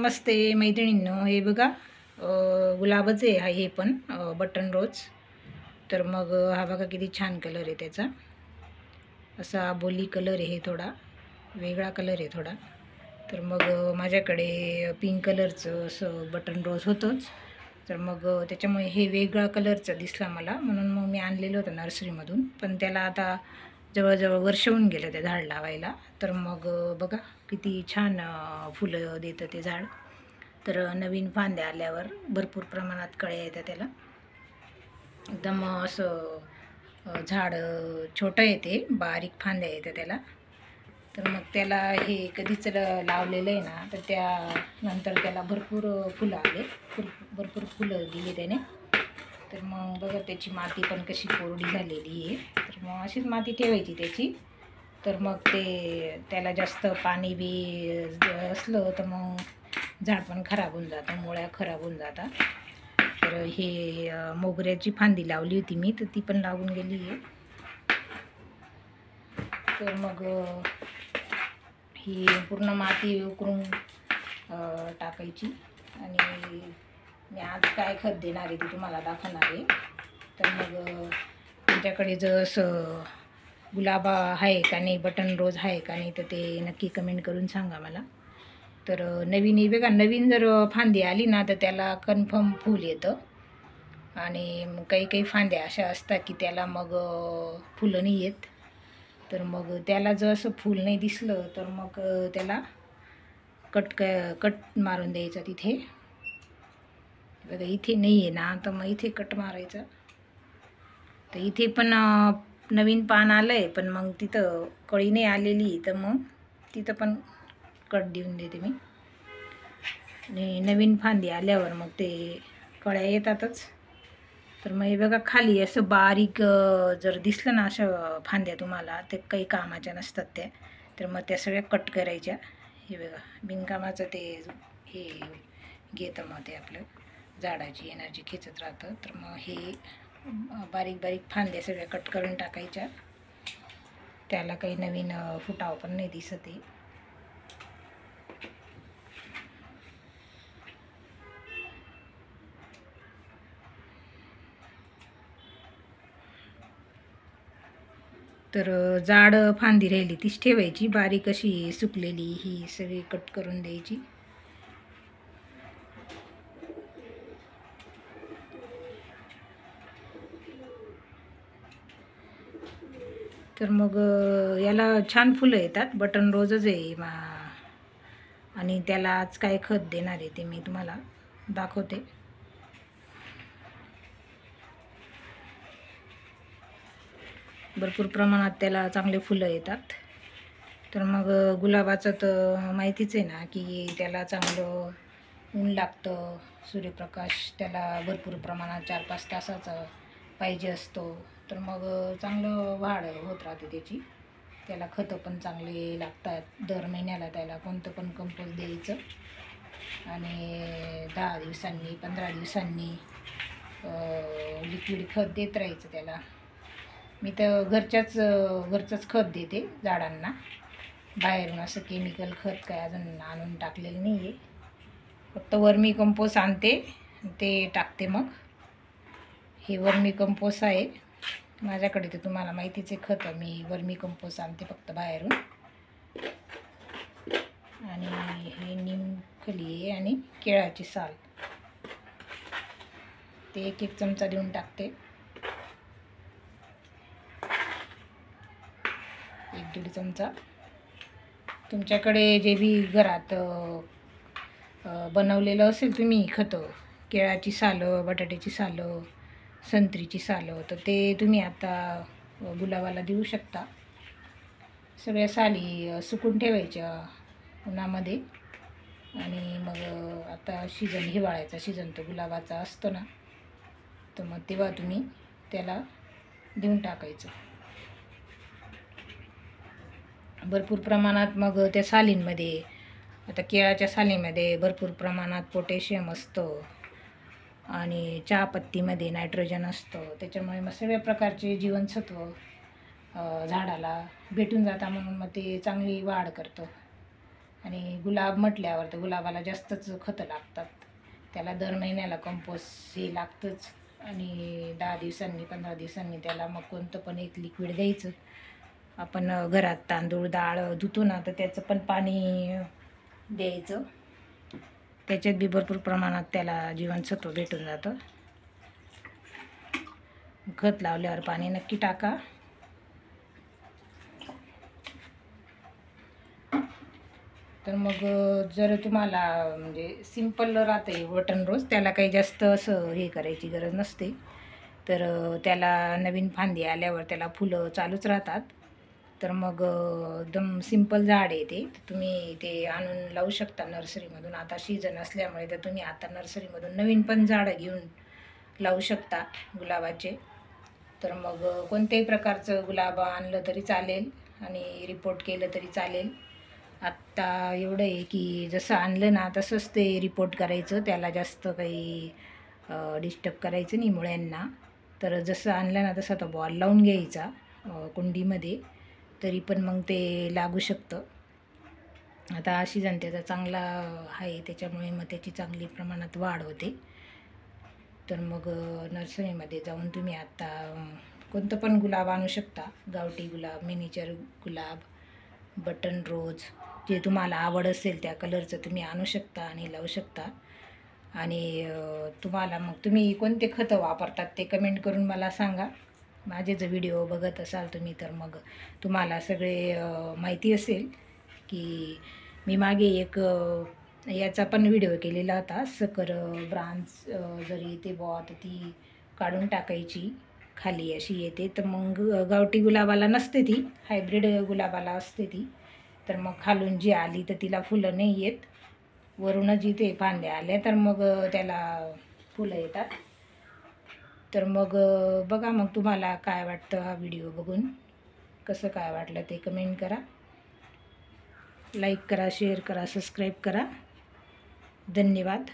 नमस्ते मैत्रिणींनो, हे बघा गुलाबाचे आहे हे पण बटन रोज. तर मग हा बघा किती छान कलर आहे त्याचा. असा बोली कलर आहे, थोडा वेगळा कलर आहे थोडा. तर मग माझ्याकडे पिंक कलरचं असं बटन रोज होतंच. तर मग त्याच्यामुळे हे वेगळा कलरचा दिसला मला, म्हणून मग मी आणलेलं होतं नर्सरीमधून. पण त्याला आता जवळजवळ वर्ष होऊन गेलं ते झाड लावायला. तर मग बघा किती छान फुलं देतं ते झाड. तर नवीन फांद्या आल्यावर भरपूर प्रमाणात कळ्या येतात त्याला. एकदम असं झाड छोटं येते, बारीक फांद्या येतात त्याला. तर मग त्याला हे कधीच लावलेलं आहे ना, तर त्यानंतर त्याला भरपूर फुलं आले, भरपूर फुलं दिली त्याने. तर मग बघा त्याची माती पण कशी कोरडी झालेली आहे. तर मग अशीच माती ठेवायची त्याची. तर मग त्याला जास्त पाणी बी असलं तर मग झाड पण खराब होऊन जातं, मुळ्या खराब होऊन जातात. तर हे मोगऱ्याची फांदी लावली होती मी, तर ती पण लागून गेली आहे. तर मग ही पूर्ण माती उकरून टाकायची. आणि मी आज काय खत देणार आहे ते तुम्हाला दाखवणार आहे. तर मग तुमच्याकडे जर असं गुलाब आहे का नाही, बटन रोज आहे का नाही, तर ते नक्की कमेंट करून सांगा मला. तर नवीन बघा, नवीन जर फांदी आली ना, तर त्याला कन्फर्म फूल येतं. आणि काही काही फांद्या अशा असतात की त्याला मग फुलं नाही येत. तर मग त्याला जर असं फूल नाही दिसलं तर मग त्याला कट मारून द्यायचा तिथे. बघा इथे नाही आहे ना, तर मग इथे कट मारायचा. तर इथे पण नवीन पान आलं आहे, पण मग तिथं कळी नाही आलेली, तर मग तिथं पण कट देऊन देते मी. आणि नवीन फांदी आल्यावर मग ते कळ्या येतातच. तर मग हे बघा खाली असं बारीक जर दिसलं ना अशा फांद्या तुम्हाला, ते काही कामाच्या नसतात त्या. तर मग त्या सगळ्या कट करायच्या. हे बघा बिनकामाचं ते हे घेतं, मग ते आपलं झाडाची एनर्जी खेचत राहतं. तर मग हे बारीक बारीक फांद्या सगळ्या कट करून टाकायच्या. त्याला काही नवीन फुटाव पण नाही दिसत आहे. तर जाड फांदी राहिली तीच ठेवायची, बारीक अशी सुकलेली ही सगळी कट करून द्यायची. तर मग याला छान फुलं येतात, बटन रोजच आहे. आणि त्याला आज काय खत देणार आहे ते मी तुम्हाला दाखवते. भरपूर प्रमाणात त्याला चांगले फुलं येतात. तर मग गुलाबाचं तर माहितीच आहे ना की त्याला चांगलं ऊन लागतं, सूर्यप्रकाश त्याला भरपूर प्रमाणात 4-5 तासाचा पाहिजे असतो. तर मग चांगलं वाढ होत राहते त्याची. त्याला खतं पण चांगले लागतात. दर महिन्याला त्याला कोणतं पण कंपोस्ट द्यायचं. आणि 10 दिवसांनी 15 दिवसांनी लिक्विड खत देत राहायचं त्याला. मी तर घरचंच खत देते झाडांना. बाहेरून असं केमिकल खत काय अजून आणून टाकलेलं नाही आहे. फक्त वर्मी कंपोस्ट आणते, ते टाकते. मग हे वर्मी कंपोस्ट आहे माझ्याकडे. तर तुम्हाला माहितीच आहे, खतं मी वर्मी कंपोस्ट आणते फक्त बाहेरून. आणि हे निमखली आहे आणि केळाची साल, ते 1-1 चमचा देऊन टाकते. 1-1.5 चमचा. तुमच्याकडे जे बी घरात बनवलेलं असेल तुम्ही खतं, केळाची सालं, बटाट्याची सालं, संत्रीची सालं, तर ते तुम्ही आता गुलाबाला देऊ शकता. सगळ्या साली सुकून ठेवायच्या उन्हामध्ये. आणि मग आता हिवाळ्याचा सीझन तो गुलाबाचा असतो ना, तर मग तेव्हा तुम्ही त्याला देऊन टाकायचं भरपूर प्रमाणात. मग त्या सालींमध्ये, आता केळाच्या सालीमध्ये भरपूर प्रमाणात पोटॅशियम असतं आणि चहापत्तीमध्ये नायट्रोजन असतं. त्याच्यामुळे मग सगळ्या प्रकारचे जीवनसत्व झाडाला भेटून जातात, म्हणून मग ते चांगली वाढ करतं. आणि गुलाब म्हटल्यावर तर गुलाबाला जास्तच खतं लागतात. त्याला दर महिन्याला कंपोस्ट हे लागतंच. आणि 10 दिवसांनी 15 दिवसांनी त्याला मग कोणतं पण एक लिक्विड द्यायचं. आपण घरात तांदूळ डाळ धुतो ना, तर त्याचं पण पाणी द्यायचं. त्याच्यात बी भरपूर प्रमाणात त्याला जीवनसत्व भेटून जातं. खत लावल्यावर पाणी नक्की टाका. तर मग जर तुम्हाला म्हणजे सिंपल राहते बटन रोज, त्याला काही जास्त असं हे करायची गरज नसते. तर त्याला नवीन फांदी आल्यावर त्याला फुलं चालूच राहतात. तर मग एकदम सिंपल झाड आहे ते. तुम्ही ते आणून लावू शकता नर्सरीमधून. आता सीजन असल्यामुळे तर तुम्ही आता नर्सरीमधून नवीन पण झाडं घेऊन लावू शकता गुलाबाचे. तर मग कोणत्याही प्रकारचं गुलाब आणलं तरी चालेल आणि रिपोर्ट केलं तरी चालेल. आत्ता एवढं आहे की जसं आणलं ना तसंच ते रिपोर्ट करायचं. त्याला जास्त काही डिस्टर्ब करायचं नाही मुळ्यांना. तर जसं आणलं ना तसं तो बॉल लावून घ्यायचा कुंडीमध्ये, तरी पण मग ते लागू शकतं. आता सीजन त्याचा चांगला आहे, त्याच्यामुळे मग त्याची चांगली प्रमाणात वाढ होते. तर मग नर्सरीमध्ये जाऊन तुम्ही आता कोणतं पण गुलाब आणू शकता. गावठी गुलाब, मिनीचर गुलाब, बटन रोज, जे तुम्हाला आवड असेल त्या कलरचं तुम्ही आणू शकता आणि लावू शकता. आणि तुम्हाला मग तुम्ही कोणते खतं वापरतात ते कमेंट करून मला सांगा. माझे जर व्हिडिओ बघत असाल तुम्ही तर मग तुम्हाला सगळे माहिती असेल की मी मागे एक याचा पण व्हिडिओ केलेला होता. सकर ब्रांच जरी येते बुवा तर ती काढून टाकायची, खाली अशी येते. तर मग गावठी गुलाबाला नसते ती, हायब्रिड गुलाबाला असते ती. तर मग खालून जी आली तर तिला फुलं नाही येत, वरूनच इथे फांद्या आल्या तर मग त्याला फुलं येतात. तर मग बघा मग तुम्हाला काय वाटतं हा व्हिडिओ बघून, कसं काय वाटलं ते कमेंट करा. लाईक करा, शेअर करा, सबस्क्राईब करा. धन्यवाद.